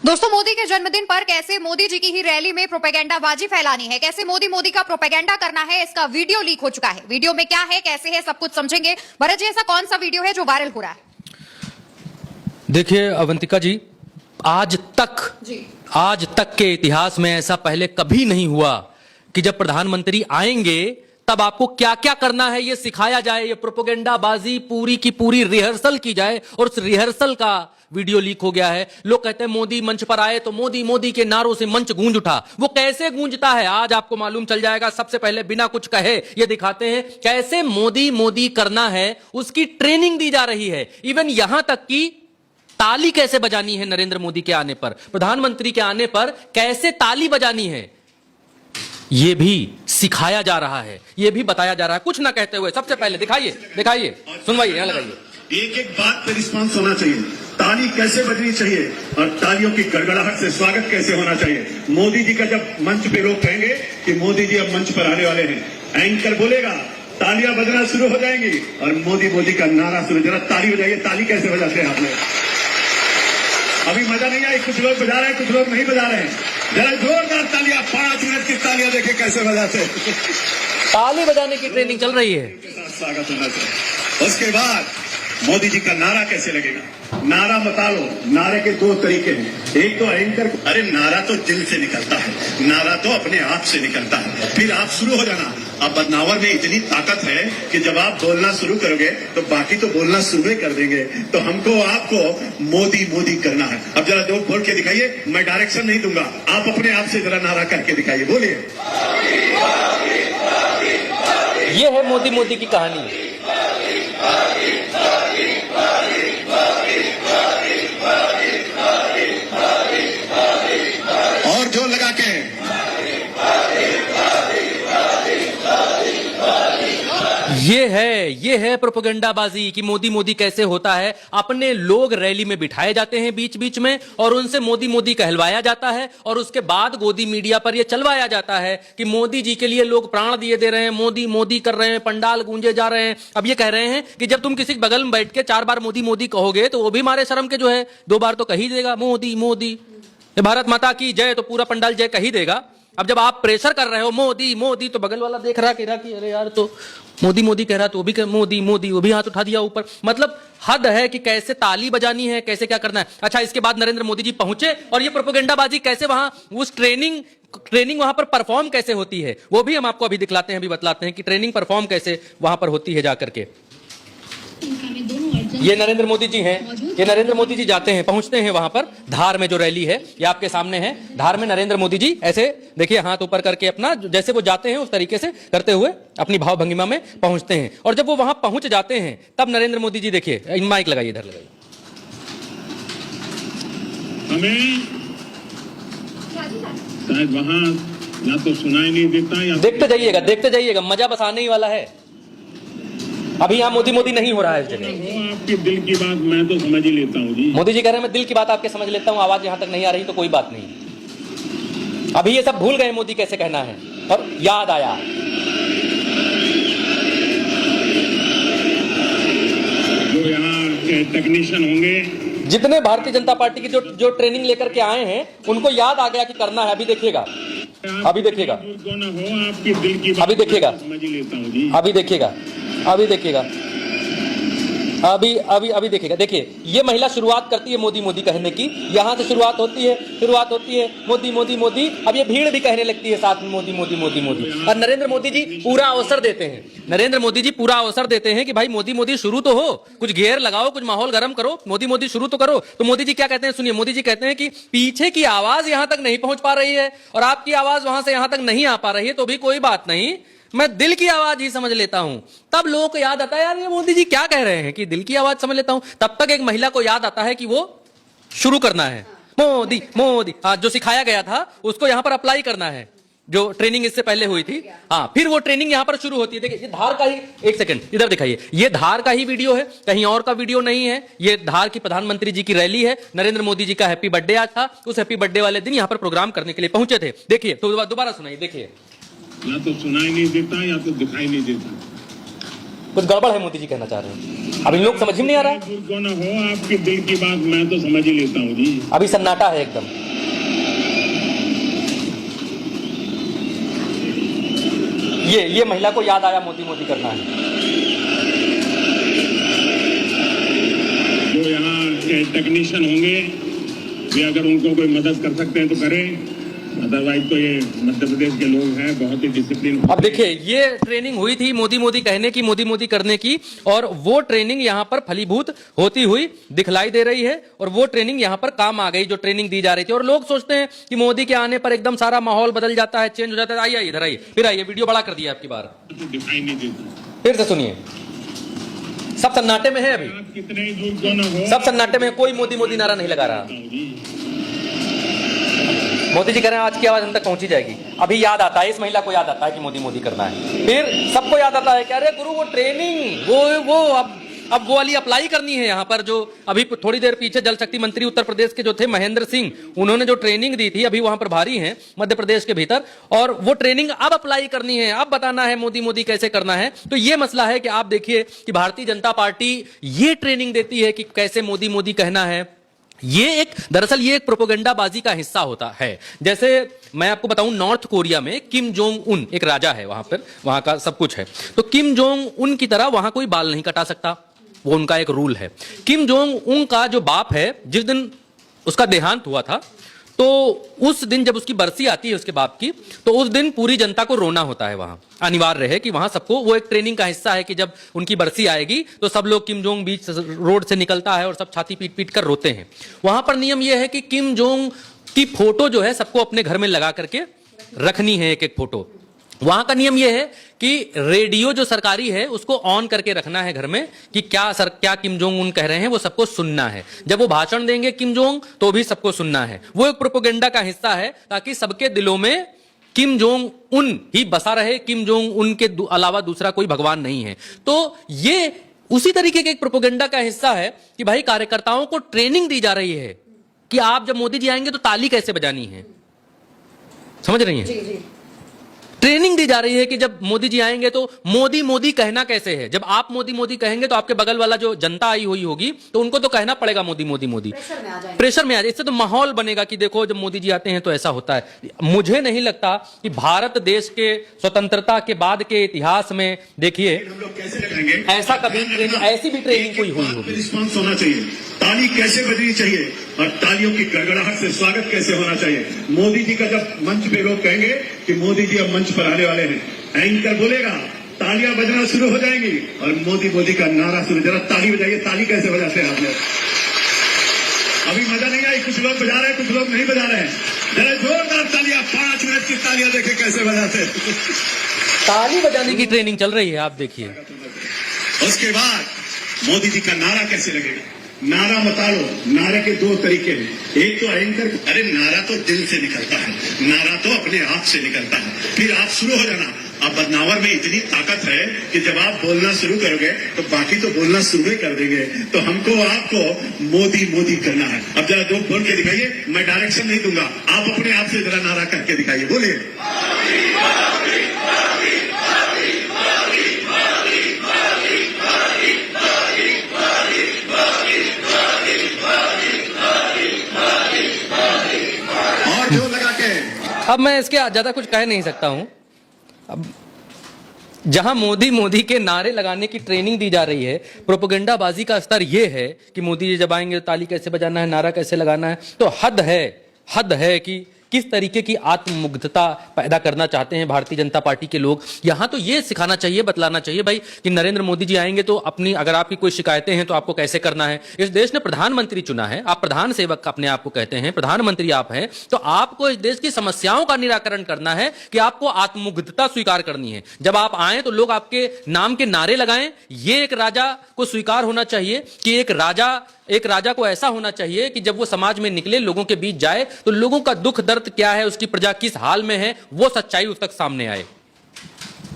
दोस्तों, मोदी के जन्मदिन पर कैसे मोदी जी की ही रैली में प्रोपेगेंडाबाजी फैलानी है, कैसे मोदी का प्रोपेगेंडा करना है, इसका वीडियो लीक हो चुका है। वीडियो में क्या है, कैसे है, सब कुछ समझेंगे। भरत जी, ऐसा कौन सा वीडियो है जो वायरल हो रहा है? देखिए अवंतिका जी, आज तक के इतिहास में ऐसा पहले कभी नहीं हुआ कि जब प्रधानमंत्री आएंगे तब आपको क्या क्या करना है ये सिखाया जाए, ये प्रोपेगेंडाबाजी पूरी की पूरी रिहर्सल की जाए, और उस रिहर्सल का वीडियो लीक हो गया है। लोग कहते हैं मोदी मंच पर आए तो मोदी के नारों से मंच गूंज उठा। वो कैसे गूंजता है आज आपको मालूम चल जाएगा। सबसे पहले बिना कुछ कहे ये दिखाते हैं कैसे मोदी करना है, उसकी ट्रेनिंग दी जा रही है। इवन यहां तक कि ताली कैसे बजानी है नरेंद्र मोदी के आने पर, प्रधानमंत्री के आने पर कैसे ताली बजानी है, यह भी सिखाया जा रहा है, यह भी बताया जा रहा है। कुछ ना कहते हुए सबसे पहले दिखाइए, सुनवाइए, यहां लगाइए। एक एक बात पे रिस्पॉन्स होना चाहिए। ताली कैसे बजनी चाहिए और तालियों की गड़गड़ाहट से स्वागत कैसे होना चाहिए। मोदी जी का जब मंच पे लोग कहेंगे कि मोदी जी अब मंच पर आने वाले हैं, एंकर बोलेगा, तालियां बजना शुरू हो जाएंगी और मोदी का नारा शुरू। जरा ताली बजाइए। ताली कैसे बजाते हैं आप लोग? अभी मजा नहीं आई। कुछ लोग बजा रहे हैं, कुछ लोग नहीं बजा रहे हैं। जरा जोरदार तालियां, 5 मिनट की तालियां देखे कैसे बजाते हैं। ताली बजाने की ट्रेनिंग चल रही है। स्वागत होना चाहिए। उसके बाद मोदी जी का नारा कैसे लगेगा। नारा बता लो। नारे के 2 तरीके हैं। एक तो एंकर, अरे नारा तो दिल से निकलता है, नारा तो अपने आप से निकलता है, फिर आप शुरू हो जाना। अब बदनावर में इतनी ताकत है कि जब आप बोलना शुरू करोगे तो बाकी तो बोलना शुरू कर देंगे। तो हमको आपको मोदी करना है। अब जरा दो बोल के दिखाइए। मैं डायरेक्शन नहीं दूंगा, आप अपने आप से जरा नारा करके दिखाइए। बोलिए। ये है मोदी की कहानी। और जोर लगा के। ये है प्रोपेगेंडाबाजी कि मोदी कैसे होता है। अपने लोग रैली में बिठाए जाते हैं बीच बीच में और उनसे मोदी कहलवाया जाता है, और उसके बाद गोदी मीडिया पर यह चलवाया जाता है कि मोदी जी के लिए लोग प्राण दिए दे रहे हैं, मोदी कर रहे हैं, पंडाल गूंजे जा रहे हैं। अब ये कह रहे हैं कि जब तुम किसी बगल में बैठ के 4 बार मोदी कहोगे तो वो भी मारे शर्म के जो है 2 बार तो कह ही देगा मोदी। भारत माता की जय तो पूरा पंडाल जय कह ही देगा। अब जब आप प्रेशर कर रहे हो मोदी तो बगल वाला देख रहा कि अरे यार तो मोदी कह रहा तो वो भी मोदी वो भी हाथ उठा दिया ऊपर। मतलब हद है कि कैसे ताली बजानी है, कैसे क्या करना है। अच्छा, इसके बाद नरेंद्र मोदी जी पहुंचे और ये प्रोपेगेंडाबाजी कैसे वहां उस ट्रेनिंग वहां पर परफॉर्म कैसे होती है वो भी हम आपको अभी दिखलाते हैं, अभी बतलाते हैं कि ट्रेनिंग परफॉर्म कैसे वहां पर होती है जाकर के। ये नरेंद्र मोदी जी हैं, ये नरेंद्र मोदी जी जाते हैं, पहुंचते हैं वहां पर धार में जो रैली है ये आपके सामने है। धार में नरेंद्र मोदी जी ऐसे देखिए हाथ ऊपर करके अपना जैसे वो जाते हैं उस तरीके से करते हुए अपनी भाव भंगिमा में पहुंचते हैं। और जब वो वहां पहुंच जाते हैं तब नरेंद्र मोदी जी देखिए, माइक लगाइए, इधर लगाइए। हमें शायद वहां ना तो सुनाई नहीं देता या देखते जाइएगा, मजा बस आने ही वाला है। अभी यहाँ मोदी नहीं हो रहा है इस जगह। आपके दिल की बात मैं तो समझ ही लेता हूँ जी। मोदी जी कह रहे हैं मैं दिल की बात आपके समझ लेता हूँ, आवाज यहाँ तक नहीं आ रही तो कोई बात नहीं। अभी ये सब भूल गए मोदी कैसे कहना है, और याद आया। जो यहाँ के टेक्नीशियन होंगे, जितने भारतीय जनता पार्टी की जो ट्रेनिंग लेकर के आए हैं उनको याद आ गया कि करना है। अभी देखिएगा आपकी दिल की बात अभी देखिएगा, समझ ही लेता हूँ जी। अभी देखिएगा। देखिए ये महिला शुरुआत करती है मोदी कहने की। यहां से शुरुआत होती है मोदी। अब ये भीड़ भी कहने लगती है साथ में मोदी। और नरेंद्र मोदी जी पूरा अवसर देते हैं कि भाई मोदी शुरू तो हो, कुछ गियर लगाओ, कुछ माहौल गर्म करो, मोदी शुरू तो करो। तो मोदी जी क्या कहते हैं सुनिए। मोदी जी कहते हैं कि पीछे की आवाज यहां तक नहीं पहुंच पा रही है और आपकी आवाज वहां से यहां तक नहीं आ पा रही है, तो भी कोई बात नहीं, मैं दिल की आवाज ही समझ लेता हूं। तब लोगों को याद आता है यार ये मोदी जी क्या कह रहे हैं कि दिल की आवाज समझ लेता हूं। तब तक एक महिला को याद आता है कि वो शुरू करना है मोदी। जो सिखाया गया था उसको यहां पर अप्लाई करना है, जो ट्रेनिंग इससे पहले हुई थी। हाँ, फिर वो ट्रेनिंग यहां पर शुरू होती है। देखिए ये धार का ही, एक सेकंड इधर दिखाइए, ये धार का ही वीडियो है, कहीं और का वीडियो नहीं है। ये धार की प्रधानमंत्री जी की रैली है। नरेंद्र मोदी जी का हैप्पी बर्थडे आज था, उस हैप्पी बर्थडे वाले दिन यहां पर प्रोग्राम करने के लिए पहुंचे थे। देखिए तो दोबारा सुनाइए। देखिए या तो सुनाई नहीं देता या तो दिखाई नहीं देता। कुछ गड़बड़ है मोदी जी कहना चाह रहे हैं। अब इन लोग समझ ही नहीं आ रहा। कौन हो आपके दिल की बात मैं तो समझ ही लेता हूँ जी। अभी सन्नाटा है एकदम। ये महिला को याद आया मोदी मोदी करना है। जो यहाँ के टेक्नीशियन होंगे वे अगर उनको कोई मदद कर सकते हैं तो करें, अदरवाइज तो ये मध्य प्रदेश के लोग हैं बहुत ही डिसिप्लिन। अब देखिए ये ट्रेनिंग हुई थी मोदी मोदी कहने की, मोदी मोदी करने की, और वो ट्रेनिंग यहाँ पर फलीभूत होती हुई दिखलाई दे रही है और वो ट्रेनिंग यहाँ पर काम आ गई जो ट्रेनिंग दी जा रही थी। और लोग सोचते हैं कि मोदी के आने पर एकदम सारा माहौल बदल जाता है, चेंज हो जाता है। आइए इधर आइए, फिर आइए, वीडियो बड़ा कर दिया आपकी बार, दिखाई नहीं देती। फिर से सुनिए। सब सन्नाटे में है, अभी आप कितने ही दूर क्यों न हो, सब सन्नाटे में, कोई मोदी मोदी नारा नहीं लगा रहा। जी। मोदी जी कह रहे हैं आज की आवाज हम तक पहुंची जाएगी। अभी याद आता है, इस महिला को याद आता है कि मोदी मोदी करना है। फिर सबको याद आता है कि अरे गुरु वो ट्रेनिंग वो अब वो वाली अप्लाई करनी है यहाँ पर। जो अभी थोड़ी देर पीछे जल शक्ति मंत्री उत्तर प्रदेश के जो थे महेंद्र सिंह, उन्होंने जो ट्रेनिंग दी थी अभी वहां पर भारी हैं मध्य प्रदेश के भीतर, और वो ट्रेनिंग अब अप्लाई करनी है, अब बताना है मोदी मोदी कैसे करना है। तो ये मसला है कि आप देखिए कि भारतीय जनता पार्टी ये ट्रेनिंग देती है कि कैसे मोदी मोदी कहना है। दरअसल ये एक प्रोपेगेंडाबाजी का हिस्सा होता है। जैसे मैं आपको बताऊं, नॉर्थ कोरिया में किम जोंग उन एक राजा है, वहां पर वहां का सब कुछ है। तो किम जोंग उन की तरह वहां कोई बाल नहीं कटा सकता, वो उनका एक रूल है। किम जोंग उन का जो बाप है, जिस दिन उसका देहांत हुआ था, तो उस दिन जब उसकी बरसी आती है उसके बाप की, तो उस दिन पूरी जनता को रोना होता है। वहां अनिवार्य है कि वहां सबको, वो एक ट्रेनिंग का हिस्सा है कि जब उनकी बरसी आएगी तो सब लोग, किम जोंग बीच रोड से निकलता है और सब छाती पीट पीट कर रोते हैं। वहां पर नियम यह है कि किम जोंग की फोटो जो है सबको अपने घर में लगा करके रखनी है, एक एक फोटो। वहां का नियम यह है कि रेडियो जो सरकारी है उसको ऑन करके रखना है घर में, कि क्या किम जोंग उन कह रहे हैं वो सबको सुनना है। जब वो भाषण देंगे किम जोंग तो भी सबको सुनना है। वो एक प्रोपेगेंडा का हिस्सा है ताकि सबके दिलों में किम जोंग उन ही बसा रहे, किम जोंग उन के अलावा दूसरा कोई भगवान नहीं है। तो ये उसी तरीके के एक प्रोपेगेंडा का हिस्सा है कि भाई कार्यकर्ताओं को ट्रेनिंग दी जा रही है कि आप जब मोदी जी आएंगे तो ताली कैसे बजानी है। समझ रही हैं? ट्रेनिंग दी जा रही है कि जब मोदी जी आएंगे तो मोदी मोदी कहना कैसे है। जब आप मोदी मोदी कहेंगे तो आपके बगल वाला जो जनता आई हुई होगी तो उनको तो कहना पड़ेगा मोदी मोदी मोदी, प्रेशर में आ जाए। इससे तो माहौल बनेगा कि देखो जब मोदी जी आते हैं तो ऐसा होता है। मुझे नहीं लगता कि भारत देश के स्वतंत्रता के बाद के इतिहास में देखिए हम लोग कैसे लगाएंगे, ऐसा कभी ऐसी भी ट्रेनिंग कोई हुई होगी। रिस्पॉन्स होना चाहिए, ताली कैसे बजनी चाहिए और तालियों की गड़गड़ाहट से स्वागत कैसे होना चाहिए। मोदी जी का जब मंच पे लोग कहेंगे कि मोदी जी अब मंच पर आने वाले हैं, एंकर बोलेगा तालियां बजना शुरू हो जाएंगी और मोदी मोदी का नारा शुरू। जरा ताली बजाइए, ताली कैसे बजाते हैं आप लोग? अभी मजा नहीं आई, कुछ लोग बजा रहे हैं कुछ लोग नहीं बजा रहे हैं। जरा जोरदार तालियां, 5 मिनट की तालियां देखे कैसे बजाते हैं। ताली बजाने की ट्रेनिंग चल रही है, आप देखिए। उसके बाद मोदी जी का नारा कैसे लगेगा। नारा मता लो, नारे के 2 तरीके हैं। एक तो एंकर, अरे नारा तो दिल से निकलता है, नारा तो अपने आप से निकलता है, फिर आप शुरू हो जाना। अब बदनावर में इतनी ताकत है कि जब आप बोलना शुरू करोगे तो बाकी तो बोलना शुरू ही कर देंगे। तो हमको आपको मोदी मोदी करना है। अब जरा 2 बोल के दिखाइए, मैं डायरेक्शन नहीं दूंगा, आप अपने आप से जरा नारा करके दिखाइए, बोलिए। और जो लगा के अब मैं इसके ज्यादा कुछ कह नहीं सकता हूं। अब जहां मोदी मोदी के नारे लगाने की ट्रेनिंग दी जा रही है, प्रोपेगेंडाबाजी का स्तर यह है कि मोदी जी जब आएंगे ताली कैसे बजाना है, नारा कैसे लगाना है, तो हद है कि किस तरीके की आत्ममुग्धता पैदा करना चाहते हैं भारतीय जनता पार्टी के लोग। यहां तो ये सिखाना चाहिए, बतलाना चाहिए भाई कि नरेंद्र मोदी जी आएंगे तो अपनी, अगर आपकी कोई शिकायतें हैं तो आपको कैसे करना है। इस देश ने प्रधानमंत्री चुना है, आप प्रधान सेवक अपने आप को कहते हैं, प्रधानमंत्री आप हैं, तो आपको इस देश की समस्याओं का निराकरण करना है कि आपको आत्ममुग्धता स्वीकार करनी है। जब आप आए तो लोग आपके नाम के नारे लगाएं। ये एक राजा को स्वीकार होना चाहिए कि एक राजा को ऐसा होना चाहिए कि जब वो समाज में निकले, लोगों के बीच जाए, तो लोगों का दुख दर्द क्या है, उसकी प्रजा किस हाल में है, वो सच्चाई उस तक सामने आए।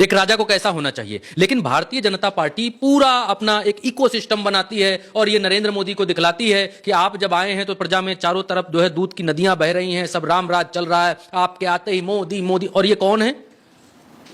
एक राजा को कैसा होना चाहिए। लेकिन भारतीय जनता पार्टी पूरा अपना एक इकोसिस्टम बनाती है और ये नरेंद्र मोदी को दिखलाती है कि आप जब आए हैं तो प्रजा में चारों तरफ जो है दूध की नदियां बह रही हैं, सब राम राज चल रहा है, आपके आते ही मोदी मोदी। और ये कौन है?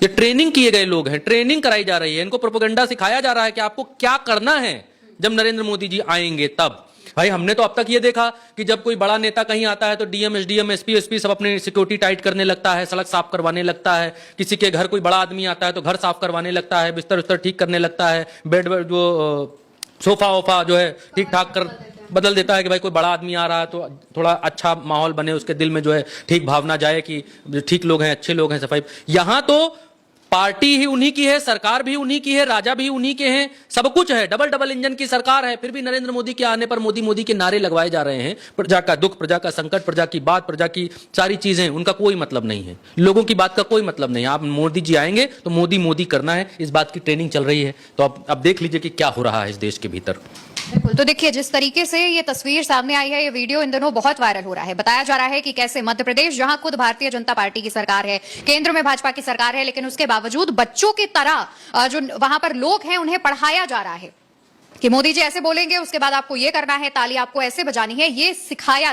ये ट्रेनिंग किए गए लोग हैं, ट्रेनिंग कराई जा रही है, इनको प्रोपेगेंडा सिखाया जा रहा है कि आपको क्या करना है जब नरेंद्र मोदी जी आएंगे तब। भाई हमने तो अब तक ये देखा कि जब कोई बड़ा नेता कहीं आता है तो डीएम, एसडीएम, एसपी, एसपी सब अपनी सिक्योरिटी टाइट करने लगता है, सड़क साफ करवाने लगता है। किसी के घर कोई बड़ा आदमी आता है तो घर साफ करवाने लगता है, बिस्तर उस्तर ठीक करने लगता है, बेड जो सोफा वोफा जो है ठीक ठाक कर बदल देता है कि भाई कोई बड़ा आदमी आ रहा है तो थोड़ा अच्छा माहौल बने, उसके दिल में जो है ठीक भावना जाए कि ठीक लोग हैं, अच्छे लोग हैं, सफाई। यहां तो पार्टी ही उन्हीं की है, सरकार भी उन्हीं की है, राजा भी उन्हीं के हैं, सब कुछ है, डबल डबल इंजन की सरकार है। फिर भी नरेंद्र मोदी के आने पर मोदी मोदी के नारे लगवाए जा रहे हैं। प्रजा का दुख, प्रजा का संकट, प्रजा की बात, प्रजा की सारी चीजें, उनका कोई मतलब नहीं है, लोगों की बात का कोई मतलब नहीं है। आप मोदी जी आएंगे तो मोदी मोदी करना है, इस बात की ट्रेनिंग चल रही है। तो अब देख लीजिए कि क्या हो रहा है इस देश के भीतर। बिल्कुल, तो देखिए जिस तरीके से ये तस्वीर सामने आई है, ये वीडियो इन दिनों बहुत वायरल हो रहा है। बताया जा रहा है कि कैसे मध्य प्रदेश, जहां खुद भारतीय जनता पार्टी की सरकार है, केंद्र में भाजपा की सरकार है, लेकिन उसके बावजूद बच्चों की तरह जो वहां पर लोग हैं उन्हें पढ़ाया जा रहा है कि मोदी जी ऐसे बोलेंगे, उसके बाद आपको ये करना है, ताली आपको ऐसे बजानी है, ये सिखाया